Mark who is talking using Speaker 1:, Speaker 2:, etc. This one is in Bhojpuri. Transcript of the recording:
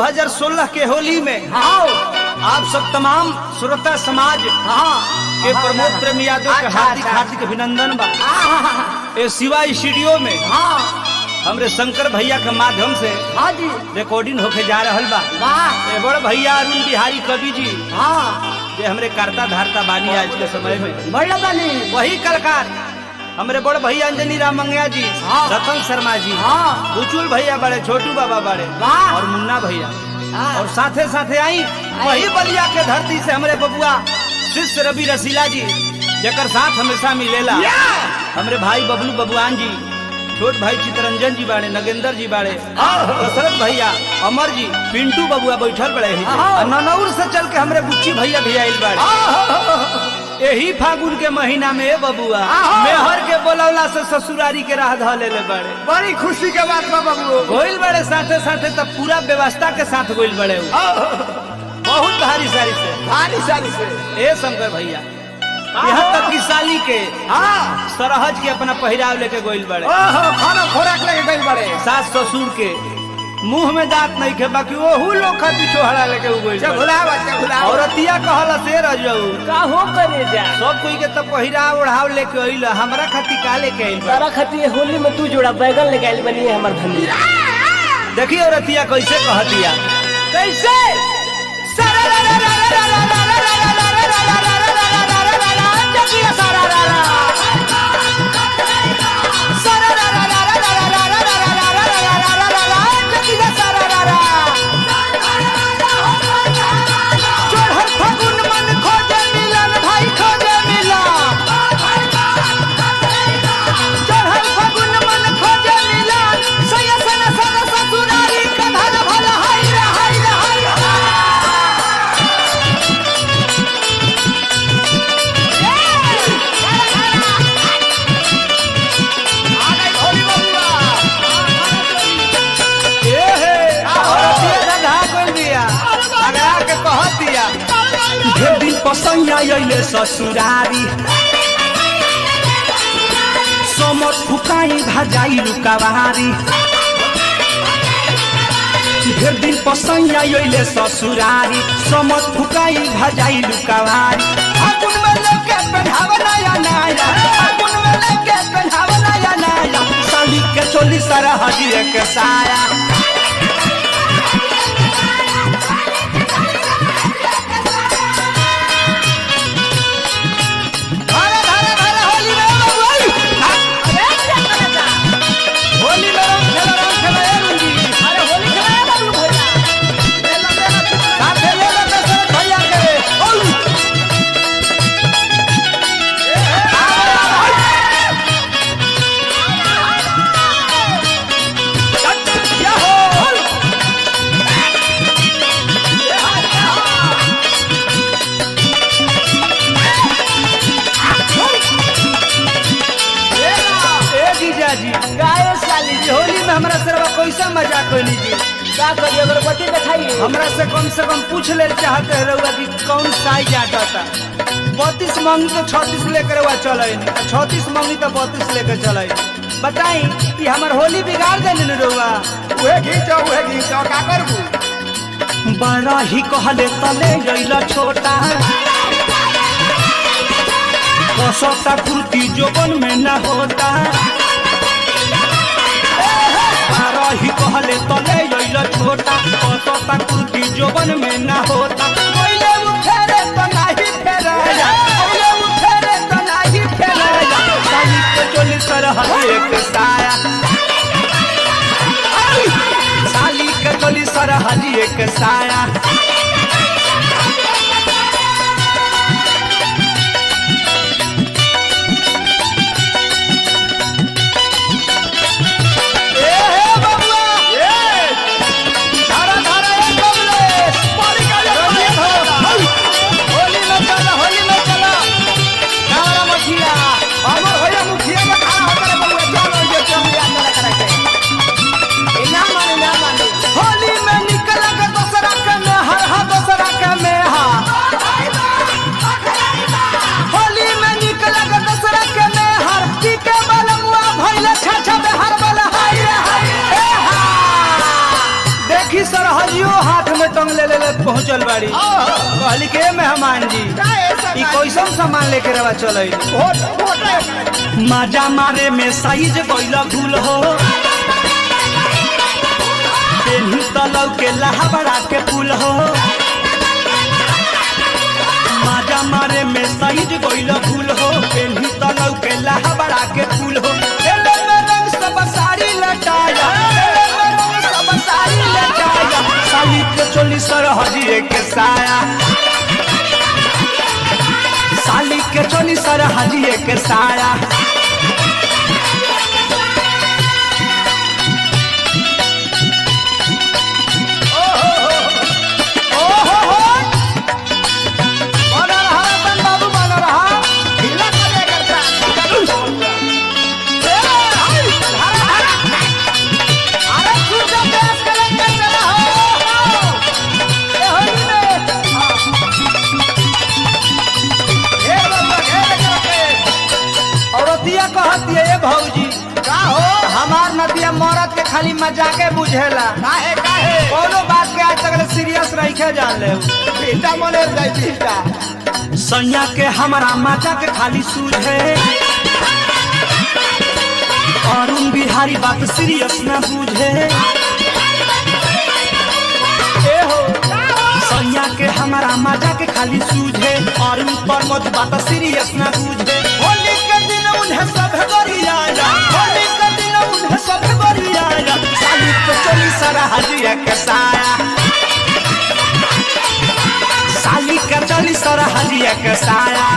Speaker 1: 2016 के होली में
Speaker 2: हाँ
Speaker 1: आप सब तमाम श्रोता समाज के प्रमोद प्रेमी यादव के हार्दिक हार्दिक अभिनंदन बा। ए शिवा स्टूडियो में हमरे शंकर भैया के माध्यम से
Speaker 2: हाँ जी
Speaker 1: रिकॉर्डिंग होके जा रहल बा।
Speaker 2: वाह
Speaker 1: ए बड़ भैया अरुण बिहारी कवि जी
Speaker 2: हाँ
Speaker 1: जे हमरे करता धारता बानी आज के समय में,
Speaker 2: बढ़ बानी
Speaker 1: वही कलाकार हमरे बड़ भैया अंजनी राम मंगया जी,
Speaker 2: हाँ।
Speaker 1: रतन शर्मा जी,
Speaker 2: हाँ
Speaker 1: बुचुल भैया बड़े, छोटू बाबा बड़े
Speaker 2: वाह।
Speaker 1: और मुन्ना भैया,
Speaker 2: हाँ।
Speaker 1: और साथे साथे आई वही बलिया के धरती से हमरे बबुआ शिष्य रवि रसीला जी जकर साथ हमेशा मिलेला हमरे भाई बबलू बबुआन जी, छोट भाई चितरंजन जी बाड़े, नगेंद्र जी बाड़े, दशरथ भैया, अमर जी, पिंटू बबुआ बैठल बड़े ननौर से चल के हमरे बुच्ची भैया भी आइल बाड़े। यही फागुन के महीना में बबुआ मेहर के बोलौला से ससुरारी के राह ध ले बड़े।
Speaker 2: बड़ी खुशी के बात बा बाबू
Speaker 1: गोइल बड़े साथे साथे तब पूरा व्यवस्था के साथ गोइल बड़े बहुत भारी सारी से ए शंकर भैया यहाँ तक कि साली के सरहज के अपना पहिराव लेके गोइल बड़े,
Speaker 2: खाना खोराक लेके गइल बड़े,
Speaker 1: सास ससुर के मुंह में दांत नहीं खे बाकी ओहू लोग खाती छोहरा लेके गोइल औरतिया कहला से रह जाऊ
Speaker 2: का हो करे जा
Speaker 1: सब कोई के तब पहिराव ओढ़ाव लेके अइल, हमरा खाती का लेके अइल
Speaker 2: तारा खातिर होली में तू जोड़ा बैगन लेके आइल बनी हमर धनी।
Speaker 1: देखी औरतिया कैसे कहतिया
Speaker 2: कैसे
Speaker 1: पसैया ससुरारी समत फुकाई भजाई लुकावारी ढेर दिन पसैया ससुरारी समत फुकाई भजाई लुकावारी फागुन में लेके पहनावा नया नया, फागुन में लेके पहनावा नया नया, साली के चोली सारा हजिए के साया हमरा से कैसा मजाक कोई जी
Speaker 2: का करिए अगरबत्ती दिखाइए
Speaker 1: हमरा से कम पूछ ले चाहते है रउआ कि कौन साइज आता था 32 मांगी तो 36 लेकर रउआ चले, 36 मांगी तो 32 लेकर चले। बताई कि हमर होली बिगाड़ देने न रउआ
Speaker 2: उहे घीचो का करबू
Speaker 1: बड़ा ही कहले तले गइला छोटा कसता कुर्ती जोबन में ना होता, ही कहले तले अइला छोटा कसता कुर्ती जोबन में ना होता, कोइले उठेरे तो नाही फेराया, कोइले उठेरे तो नाही फेराया, साली के चोली सरहज एक साया, साली के चोली सरहज एक साया होली में निकल के दूसरा पहुंचल बाड़ी कहली के मेहमान जी ई कैसन सामान लेके रवा चल मजा मारे में साइज गइला भूल हो पेन्ही तलौ के लहबड़ा के पुल हो मजा मारे में साइज गइला भूल हो पेन्ही तलौ के लहबड़ा के पुल हो एले में रंग सब साड़ी लटाया एले में रंग सब साड़ी लटाया साली के चोली सरहजिए के साया साली के चोली सरहजिए के साया कहती है भौजी का हो हमार नदिया मरद के खाली मजाके बुझेला काहे काहे कोनो बात के आज तक सीरियस रही के जान ले बेटा मने जाई बेटा सैया के हमारा मजा के खाली सूझे अरुण बिहारी बात सीरियस ना बुझे ए हो सैया के हमारा मजा के खाली सूझे अरुण प्रमोद बात सीरियस ना बुझे होली के दिन उन्हें सब गरियाया होली के दिन उन्हें सब गरियाया साली के चोली सरहजिया के साया साली के चोली सरहजिया के साया